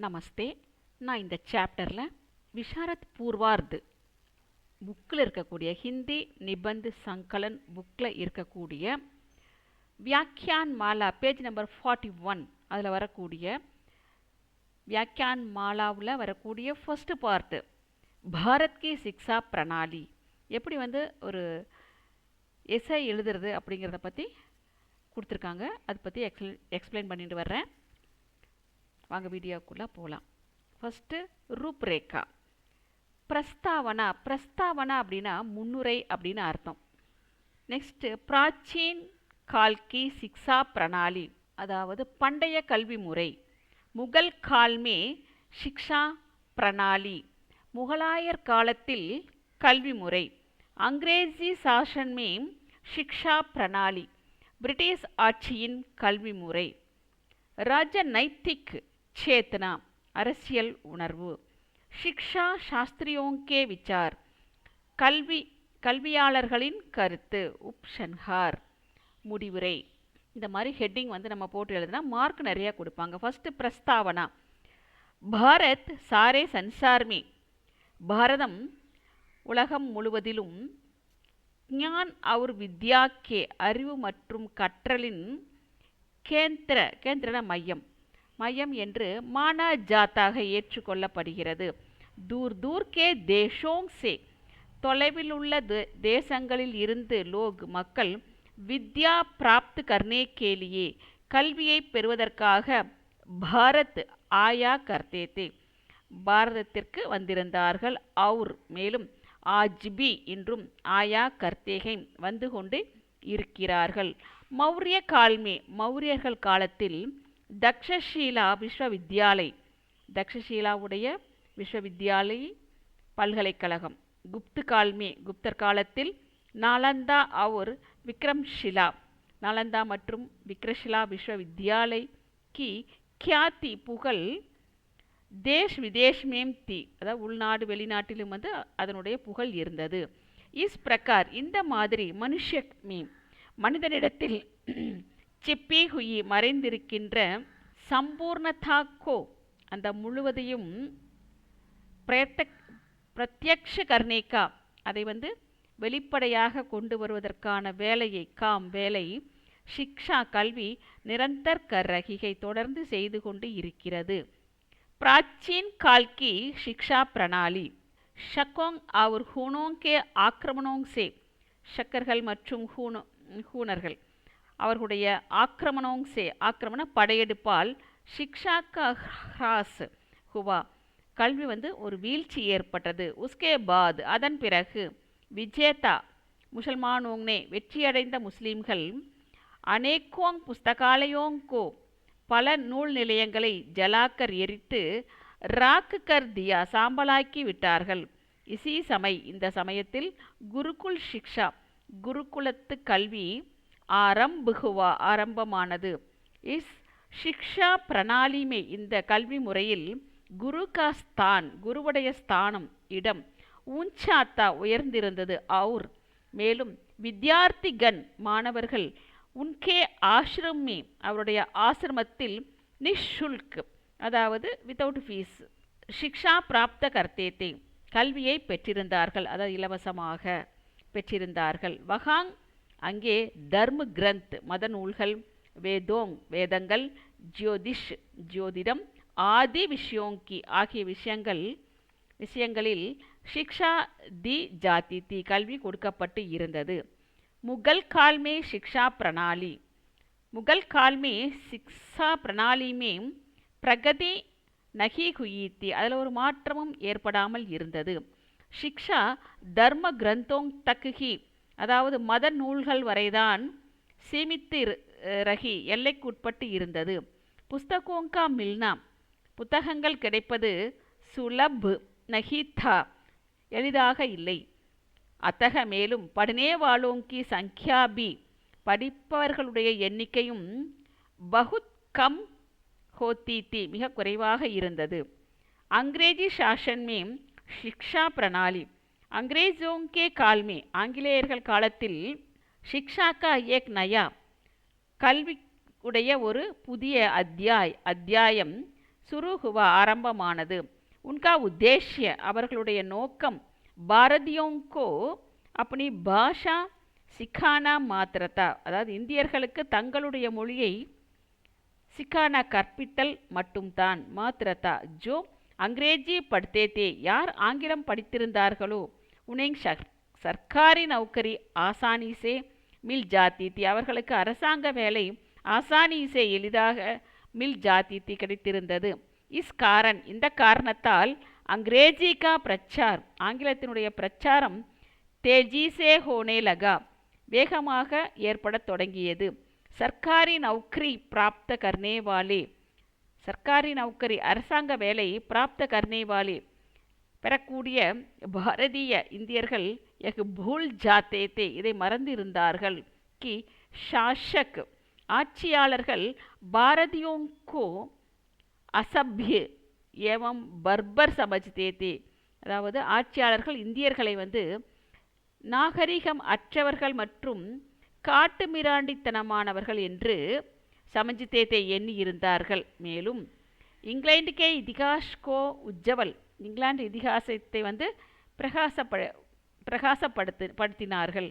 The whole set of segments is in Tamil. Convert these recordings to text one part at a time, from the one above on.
நமஸ்தே. நான் இந்த சாப்டரில் விஷாரத் பூர்வார்த் புக்கில் இருக்கக்கூடிய ஹிந்தி நிபந்த் சங்கலன் புக்கில் இருக்கக்கூடிய வியாக்கியான் மாலா பேஜ் நம்பர் 41 அதில் வரக்கூடிய வியாக்கியான் மாலாவில் வரக்கூடிய ஃபர்ஸ்ட் பார்ட்டு பாரத் கி சிக்ஷா பிரணாலி எப்படி ஒரு எஸ்ஐ எழுதுறது அப்படிங்கிறத பற்றி கொடுத்துருக்காங்க. அதை பற்றி எக்ஸ்பிளைன் பண்ணிட்டு வர்றேன். வாங்க வீடியோக்குள்ளே போகலாம். ஃபஸ்ட்டு ரூப்ரேகா. பிரஸ்தாவனா அப்படின்னா முன்னுரை அப்படின்னு அர்த்தம். நெக்ஸ்ட்டு பிராச்சீன் கால்கி சிக்ஷா பிரணாலி அதாவது பண்டைய கல்வி முறை. முகல் கால்மே சிக்ஷா பிரணாலி முகலாயர் காலத்தில் கல்வி முறை. அங்கிரேஜி சாசன்மே சிக்ஷா பிரணாலி பிரிட்டிஷ் ஆட்சியின் கல்வி முறை. ராஜநைத்திக் சேத்னா அரசியல் உணர்வு. சிக்ஷா சாஸ்திரியோங்கே விசார் கல்வியாளர்களின் கருத்து. உப்சன்ஹார் முடிவுரை. இந்த மாதிரி ஹெட்டிங் நம்ம போட்டு எழுதுனா மார்க் நிறையா கொடுப்பாங்க. ஃபஸ்ட்டு பிரஸ்தாவனா. பாரத் சாரே சன்சார்மே பாரதம் உலகம் முழுவதிலும் ஞான் और வித்யா கே அறிவு மற்றும் கற்றலின் கேந்திர மையம் என்று மானா ஜாத்தாக ஏற்றுக்கொள்ளப்படுகிறது. தூர் கே தேஷோங் சே தொலைவில் உள்ள தேசங்களில் இருந்து மக்கள் வித்யா பிராப்த் கர்னே கேலியே கல்வியை பெறுவதற்காக பாரத் ஆயா கர்த்தே தே பாரதத்திற்கு வந்திருந்தார்கள். மேலும் ஆஜ்பி இன்றும் ஆயா கர்த்தேகை வந்து கொண்டு இருக்கிறார்கள். மௌரிய கால்மே மௌரியர்கள் காலத்தில் தக்ஷஷீலா தக்ஷஷீலாவுடைய விஸ்வவித்யாலய் பல்கலைக்கழகம். குப்தர் காலத்தில் நாலந்தா விக்ரம்ஷிலா நாலந்தா மற்றும் விக்ரஷிலா விஸ்வவித்யாலய் கி கியாதி புகழ் தேஷ் விதேஷ் மேம் தி அதாவது உள்நாடு வெளிநாட்டிலும் அதனுடைய புகழ் இருந்தது. இஸ் பிரகார் இந்த மாதிரி மனிதனிடத்தில் சிப்பி ஹுயி மறைந்திருக்கின்ற சம்பூர்ணதா கோ அந்த முழுவதையும் பிரத்யக்ஷ கர்ணேகா அதை வெளிப்படையாக கொண்டு வருவதற்கான வேலை சிக்ஷா கல்வி நிரந்தர் கர்ரகிகை தொடர்ந்து செய்து கொண்டு இருக்கிறது. प्राचीन काल की शिक्षा प्रणाली शकों और हूनों के आक्रमणों से ஷக்கர்கள் மற்றும் ஹூனர்கள் அவர்களுடைய ஆக்கிரமண படையெடுப்பால் சிக்ஷா கா ஹ்ராஸ் ஹுவா கல்வி ஒரு வீழ்ச்சி ஏற்பட்டது. உஸ்கே பாத் அதன் பிறகு விஜேதா முசல்மானோங்னே வெற்றியடைந்த முஸ்லீம்கள் அநேகோங் புஸ்தகாலயோங்கோ பல நூல் நிலையங்களை ஜலாக்கர் எரித்து ராக்கு கர் தியா சாம்பலாக்கி விட்டார்கள். இந்த சமயத்தில் குருகுல் சிக்ஷா குருகுலத்து கல்வி ஆரம்பமானது. இஸ் சிக்ஷா பிரணாலிமே இந்த கல்வி முறையில் குரு கா ஸ்தான் குருவுடைய ஸ்தானம் இடம் ஊஞ்சாத்தா உயர்ந்திருந்தது. மேலும் வித்யார்த்திகன் மாணவர்கள் உன்கே ஆசிரமே அவருடைய ஆசிரமத்தில் நிஷுல்க் அதாவது வித்தவுட் ஃபீஸ் சிக்ஷா பிராப்த கர்த்தேத்தே கல்வியை பெற்றிருந்தார்கள், அதாவது இலவசமாக பெற்றிருந்தார்கள். வகாங் அங்கே தர்ம கிரந்த் மத நூல்கள், வேதங்கள், ஜோதிடம் ஆதி விஷயோங்கி ஆகிய விஷயங்களில் சிக்ஷா தி ஜாதி தி கல்வி கொடுக்கப்பட்டு இருந்தது. முகல் கால்மே சிக்ஷா பிரணாலி में பிரகதி நகி हुई थी அதில் ஒரு மாற்றமும் ஏற்படாமல் இருந்தது. சிக்ஷா தர்ம கிரந்தோங் தக்குகி அதாவது மத நூல்கள் வரைதான் சீமித்து ரகி எல்லைக்குட்பட்டு இருந்தது. புஸ்தகோங்கா மில்னா புத்தகங்கள் கிடைப்பது சுலப் நகி தா எளிதாக இல்லை. அத்தக மேலும் படனே வாலோங்கி சங்கியாபி படிப்பவர்களுடைய எண்ணிக்கையும் பகுத் கம் ஹோத்தி தி மிக குறைவாக இருந்தது. அங்கிரேஜி சாசன்மே சிக்ஷா பிரணாலி அங்கிரேஜோங்கே கால்மே ஆங்கிலேயர்கள் காலத்தில் சிக்ஷா கா ஏக் நயா கல்வி உடைய ஒரு புதிய அத்தியாயம் சுருகுவா ஆரம்பமானது. உன்கா உத்தேஷ்ய அவர்களுடைய நோக்கம் பாரதியோங்கோ அப்படி பாஷா சிக்கானா மாத்திரதா, அதாவது இந்தியர்களுக்கு தங்களுடைய மொழியை சிக்கானா கற்பித்தல் மட்டும்தான். மாத்திரதா ஜோ அங்கிரேஜி படுத்தேத்தே யார் ஆங்கிலம் படித்திருந்தார்களோ உனேங் சர்க்காரி நௌக்கரி ஆசானிசே மில் ஜாத்தித்தி அவர்களுக்கு அரசாங்க வேலை ஆசானிசே எளிதாக மில் ஜாத்தித்தி கிடைத்திருந்தது. இஸ் காரன் இந்த காரணத்தால் அங்கிரேஜி கா பிரச்சார் ஆங்கிலத்தினுடைய பிரச்சாரம் தேஜீசே ஹோனே லகா வேகமாக ஏற்படத் தொடங்கியது. சர்க்காரி நௌக்கரி பிராப்த கர்னேவாலே சர்க்காரி நௌக்கரி அரசாங்க வேலை பிராப்த கர்னேவாலே பெறக்கூடிய பாரதிய இந்தியர்கள் எக் பூல் ஜாத்தே இதை மறந்திருந்தார்கள். கி ஷாஷக் ஆட்சியாளர்கள் பாரதியோங்கோ அசபிய ஏவம் பர்பர் சமஜ்தேதே அதாவது ஆட்சியாளர்கள் இந்தியர்களை நாகரிகம் அற்றவர்கள் மற்றும் காட்டு மிராண்டித்தனமானவர்கள் என்று சமஜ்தேதே எண்ணி இருந்தார்கள். மேலும் இங்கிலாந்துக்கே இதிகாஸ்கோ உஜ்ஜவல் இங்கிலாந்து இதிகாசத்தை பிரகாசப்படுத்தினார்கள்.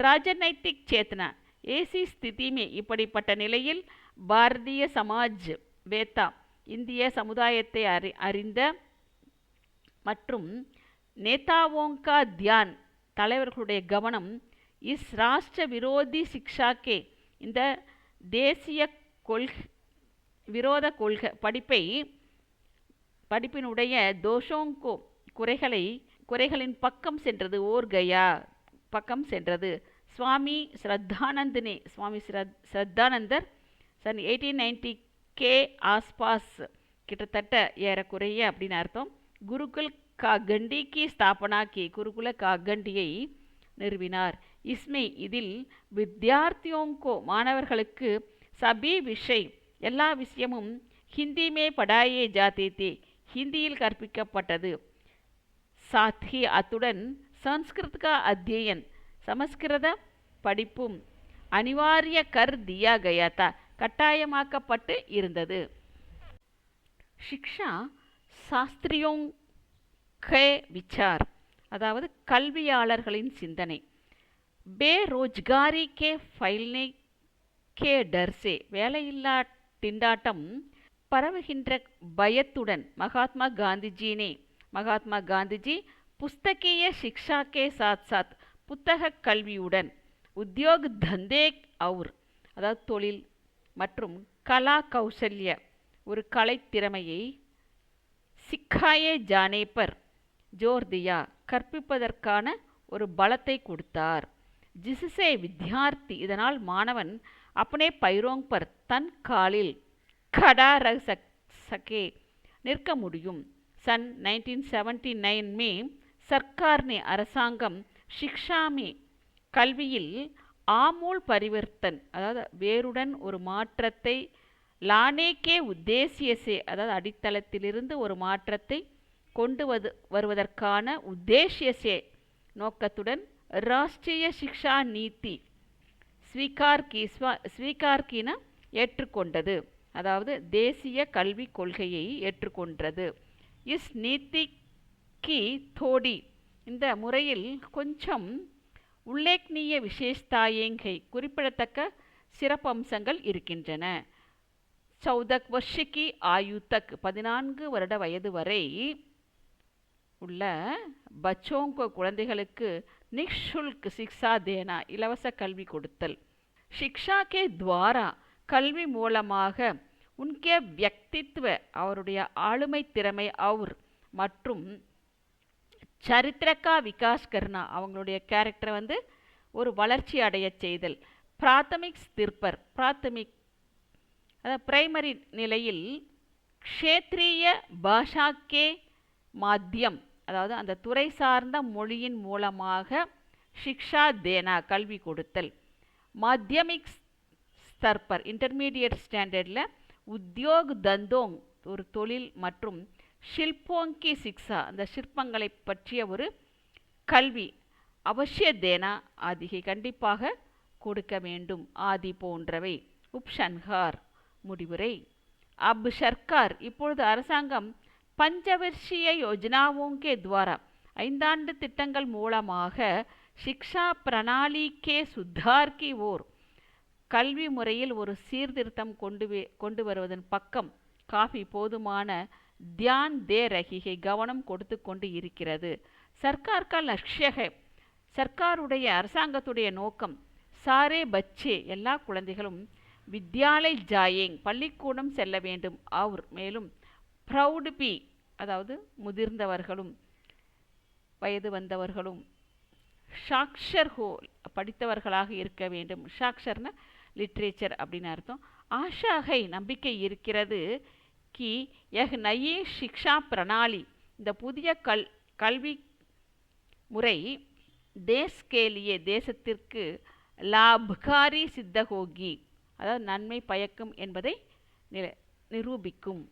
ராஜநைத்திக் சேத்தனா ஏசி ஸ்திதிமே இப்படிப்பட்ட நிலையில் பாரதிய சமாஜ் வேத்தா இந்திய சமுதாயத்தை அறிந்த மற்றும் நேதாவோங்கா தியான் தலைவர்களுடைய கவனம் இஸ் ராஷ்டிர விரோதி சிக்ஷாக்கே இந்த தேசிய விரோத படிப்பினுடைய தோஷோங்கோ குறைகளின் பக்கம் சென்றது. ஓர்கயா பக்கம் சென்றது. சுவாமி ஸ்ரத்தானந்தர் சன் 1890 கே ஆஸ்பாஸ் கிட்டத்தட்ட ஏறக்குறைய அப்படின்னு அர்த்தம் குருகுல் காகண்டி கி ஸ்தாபனா கி குருகுல காகண்டியை நிறுவினார். இஸ்மே இதில் வித்யார்த்தியோங்கோ மாணவர்களுக்கு சபி விஷய் எல்லா விஷயமும் ஹிந்திமே படாயே ஜாத்தே ஹிந்தியில் கற்பிக்கப்பட்டது. சாத்ஹி அத்துடன் சன்ஸ்கிருத் கா அத்தியன் சமஸ்கிருத படிப்பும் அனிவாரிய கர் தியா கயாத்தா கட்டாயமாக்கப்பட்டு இருந்தது. ஷிக்ஷா சாஸ்திரியோங் கே விசார் அதாவது கல்வியாளர்களின் சிந்தனை. பேரோஜ்காரி கே ஃபைல்னே கே டர்சே வேலையில்லா திண்டாட்டம் பரவுகின்ற பயத்துடன் மகாத்மா காந்திஜி புஸ்தகீய சிக்ஷா கே சாத் சாத் புத்தக கல்வியுடன் உத்தியோக் தந்தே அவுர் அதாவது தொழில் மற்றும் கலா கௌசல்ய ஒரு கலைத்திறமையை சிக்காயே ஜானே பர் ஜோர் தியா கற்பிப்பதற்கான ஒரு பலத்தை கொடுத்தார். ஜிசுசே வித்யார்த்தி இதனால் மாணவன் அப்பனே பைரோங் பர் தன் காலில் கடா ரக சகே நிற்க முடியும். சன் 1979 மே சர்க்கார் நே அரசாங்கம் शिक्षा में கல்வியில் ஆமூல் பரிவர்த்தன் அதாவது வேருடன் ஒரு மாற்றத்தை லானேக்கே உத்தேசியசே அதாவது அடித்தளத்திலிருந்து ஒரு மாற்றத்தை கொண்டு வருவதற்கான உத்தேசியசே நோக்கத்துடன் ராஷ்டிரிய சிக்ஷா நீதி ஸ்வீகார்கின ஏற்றுக்கொண்டது அதாவது தேசிய கல்விக் கொள்கையை ஏற்றுக்கொண்டது. இஸ் நீதி கி தோடி இந்த முறையில் கொஞ்சம் உல்லேக்னிய விசேஷதாயேங்கை குறிப்பிடத்தக்க சிறப்பம்சங்கள் இருக்கின்றன. 14 வருஷக்கி ஆயு தக் 14 வருட வயது வரை உள்ள பச்சோங்க குழந்தைகளுக்கு நிஷுல்க் சிக்ஷா தேனா இலவச கல்வி கொடுத்தல். சிக்ஷா கே துவாரா கல்வி மூலமாக உன்கே வியக்தித்வ அவருடைய ஆளுமை திறமை அவர் மற்றும் சரித்திரக்கா விகாஸ் கர்னா அவங்களுடைய கேரக்டரை ஒரு வளர்ச்சி அடைய செய்தல். பிராத்தமிக் ஸ்திர்பர் பிராத்தமிக் பிரைமரி நிலையில் க்ஷேத்ரிய பாஷாக்கே மாத்தியம் அதாவது அந்த துறை சார்ந்த மொழியின் மூலமாக சிக்ஷா தேனா கல்வி கொடுத்தல். மாத்தியமிக் ஸ்தர்பர் இன்டர்மீடியட் ஸ்டாண்டர்டில் உத்தியோக் தந்தோங் ஒரு தொழில் மற்றும் ஷில்போங்கி சிக்ஷா அந்த சிற்பங்களை பற்றிய ஒரு கல்வி அவசிய தேனா ஆதிகை கண்டிப்பாக கொடுக்க வேண்டும் ஆதி போன்றவை. உப்ஷன்ஹார் முடிவுரை. अब सरकार இப்பொழுது அரசாங்கம் பஞ்சவர்ஷிய யோஜனாவோங்கே துவாரா ஐந்தாண்டு திட்டங்கள் மூலமாக शिक्षा प्रणाली के सुधार की ओर கல்வி முறையில் ஒரு சீர்திருத்தம் கொண்டு வருவதன் பக்கம் காஃபி போதுமான தியான் தே ரஹி கவனம் கொடுத்து கொண்டு இருக்கிறது. சர்க்கார் கா லட்சிய ஹை, சர்க்காருடைய அரசாங்கத்துடைய நோக்கம் சாரே பச்சே எல்லா குழந்தைகளும் வித்யாலய் ஜாயேங் பள்ளிக்கூடம் செல்ல வேண்டும். அவர் மேலும் ப்ரௌட் பி அதாவது முதிர்ந்தவர்களும் வயது வந்தவர்களும் சாக்ஷர் ஹோ படித்தவர்களாக இருக்க வேண்டும். சாக்ஷர்னா லிட்ரேச்சர் அப்படின்னு அர்த்தம். ஆஷாகை நம்பிக்கை இருக்கிறது. கி யஹ் நயே சிக்ஷா பிரணாலி இந்த புதிய கல்வி முறை தேஸ்கேலியே தேசத்திற்கு லாப்காரி சித்த ஹோகி அதாவது நன்மை பயக்கும் என்பதை நிரூபிக்கும்.